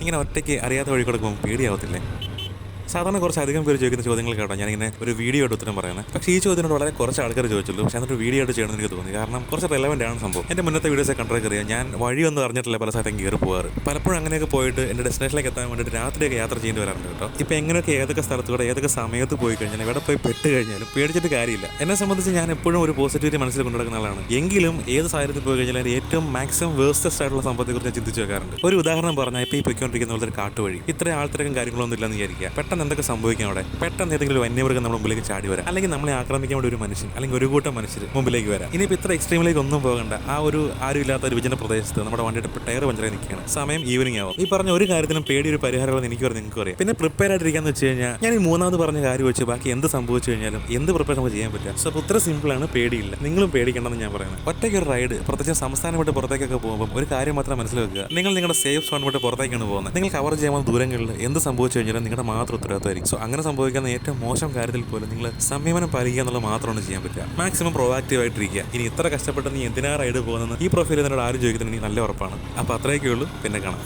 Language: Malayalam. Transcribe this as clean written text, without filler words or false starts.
ഇങ്ങനെ ഒറ്റയ്ക്ക് അറിയാത്ത വഴി കൂടെ പോകുമ്പോൾ പേടിയാവത്തില്ലേ? സാധാരണ കുറച്ചധികം പേര് ചോദിക്കുന്ന ചോദ്യങ്ങൾ കേട്ടോ ഞാനിങ്ങനെ ഒരു വീഡിയോ ആയിട്ട് ഉത്തരം പറയുന്നത്. പക്ഷേ ഈ ചോദ്യത്തിനോട് വളരെ കുറച്ച് ആൾക്കാർ ചോദിച്ചുള്ളൂ. പക്ഷേ എന്നിട്ട് വീഡിയോ ആയിട്ട് ചെയ്യണമെന്ന് എനിക്ക് തോന്നി. കാരണം കുറച്ച് റെലവൻ്റ് ആണ് സംഭവം. എൻ്റെ മുന്നത്തെ വീഡിയോസ് കണ്ടൊക്കെ അറിയാം, ഞാൻ വഴിയൊന്നും അറിഞ്ഞിട്ടില്ല പല സ്ഥലത്തും കയറി പോകാറ്. പലപ്പോഴും അങ്ങനെയൊക്കെ പോയിട്ട് എൻ്റെ ഡെസ്റ്റിനേഷനിലേക്ക് എത്താൻ വേണ്ടിയിട്ട് രാത്രിയൊക്കെ യാത്ര ചെയ്യേണ്ടി വരാറുണ്ട് കേട്ടോ. ഇപ്പോൾ എങ്ങനെയൊക്കെ ഏതൊക്കെ സ്ഥലത്തൂടെ ഏതൊക്കെ സമയത്ത് പോയി കഴിഞ്ഞാൽ എവിടെ പോയി പെട്ട് കഴിഞ്ഞാലും പേടിച്ചിട്ട് കാര്യമില്ല. എന്നെ സംബന്ധിച്ച് ഞാൻ എപ്പോഴും ഒരു പോസിറ്റിവിറ്റി മനസ്സിൽ കൊണ്ടുനടക്കുന്ന ആളാണ്. എങ്കിലും ഏത് സാഹചര്യത്തിൽ പോയി കഴിഞ്ഞാൽ അതിൻ്റെ ഏറ്റവും മാക്സിമം വേസ്റ്റസ്റ്റ് ആയിട്ടുള്ള സംഭവത്തെക്കുറിച്ച് ഞാൻ ചിന്തിച്ച് വെക്കാറുണ്ട്. ഒരു ഉദാഹരണം പറഞ്ഞാൽ ഇപ്പോൾ ഈ പൊയ്ക്കൊണ്ടിരിക്കുന്ന പോലത്തെ ഒരു കാട്ടുവഴി, ഇത്ര ആൾത്തിരക്കും കാര്യങ്ങളൊന്നും ഇല്ലെന്ന് വിചാരിക്കുക. പെട്ടെന്ന് എന്തൊക്കെ സംഭവിക്കാം? പെട്ടെന്ന് ഏതെങ്കിലും വന്യമൃഗം നമ്മുടെ മുമ്പിലേക്ക് ചാടി വരാം, അല്ലെങ്കിൽ നമ്മളെ ആക്രമിക്കാൻ വേണ്ടി ഒരു മനുഷ്യൻ അല്ലെങ്കിൽ ഒരു കൂട്ടം മനുഷ്യർ മുമ്പിലേക്ക് വരാം. ഇനിയിപ്പോൾ ഇത്ര എക്സ്ട്രീമിലേക്ക് ഒന്നും പോകണ്ട. ആ ഒരു ആരും ഇല്ലാത്ത ഒരു വിജന പ്രദേശത്ത് നമ്മുടെ വണ്ടിയുടെ ടയർ പഞ്ചറായി നിൽക്കുകയാണ്. സമയം ഈവനിങ് ആവും. ഈ പറഞ്ഞ ഒരു കാര്യത്തിനും പേടി ഒരു പരിഹാരമെന്ന് എനിക്ക് പറയാം, നിങ്ങൾക്ക് അറിയാം. പിന്നെ പ്രിപ്പയർ ആയിട്ടിരിക്കാന്ന് വെച്ച് കഴിഞ്ഞാൽ ഞാൻ ഈ മൂന്നാമത് പറഞ്ഞ കാര്യം വെച്ച് ബാക്കി എന്ത് സംഭവിച്ചു കഴിഞ്ഞാലും എന്ത് പ്രിപ്പയർ നമുക്ക് ചെയ്യാൻ പറ്റുക. സോ ഇത്ര സിമ്പിളാണ്, പേടിയില്ല. നിങ്ങളും പേടിക്കേണ്ടെന്ന് ഞാൻ പറയുന്നത്. ഒറ്റയ്ക്ക് ഒരു റൈഡ്, പ്രത്യേകിച്ച് സംസ്ഥാനം വിട്ട് പുറത്തേക്കൊക്കെ പോകുമ്പോൾ ഒരു കാര്യം മാത്രം മനസ്സിലാക്കുക, നിങ്ങൾ നിങ്ങളുടെ സേഫ് സോൺ വിട്ട് പുറത്തേക്കാണ് പോകുന്നത്. നിങ്ങൾ കവർ ചെയ്യാവുന്ന ദൂരങ്ങളിൽ എന്ത് സംഭവിച്ചു കഴിഞ്ഞാലും നിങ്ങളുടെ മാത്രം ഉത്തരവാദിത്തമായിരിക്കും. സോ അങ്ങനെ സംഭവിക്കുന്ന ഏറ്റവും മോശം കാര്യത്തിൽ പോലും നിങ്ങൾ സംയമനം പാലിക്കുക എന്നുള്ളത് മാത്രമാണ് ചെയ്യാൻ പറ്റുക. മാക്സിമം പ്രൊവാക്റ്റീവ് ആയിട്ടിരിക്കുക. ഇനി ഇത്ര കഷ്ടപ്പെട്ട് നീ എന്തിനാ റൈഡ് പോകുന്നത് ഈ പ്രൊഫൈൽ എന്നോട് ആരും ചോദിക്കുന്നത് എനിക്ക് നല്ല ഉറപ്പാണ്. അപ്പോൾ അത്രയൊക്കെ ഉള്ളൂ. പിന്നെ കാണാം.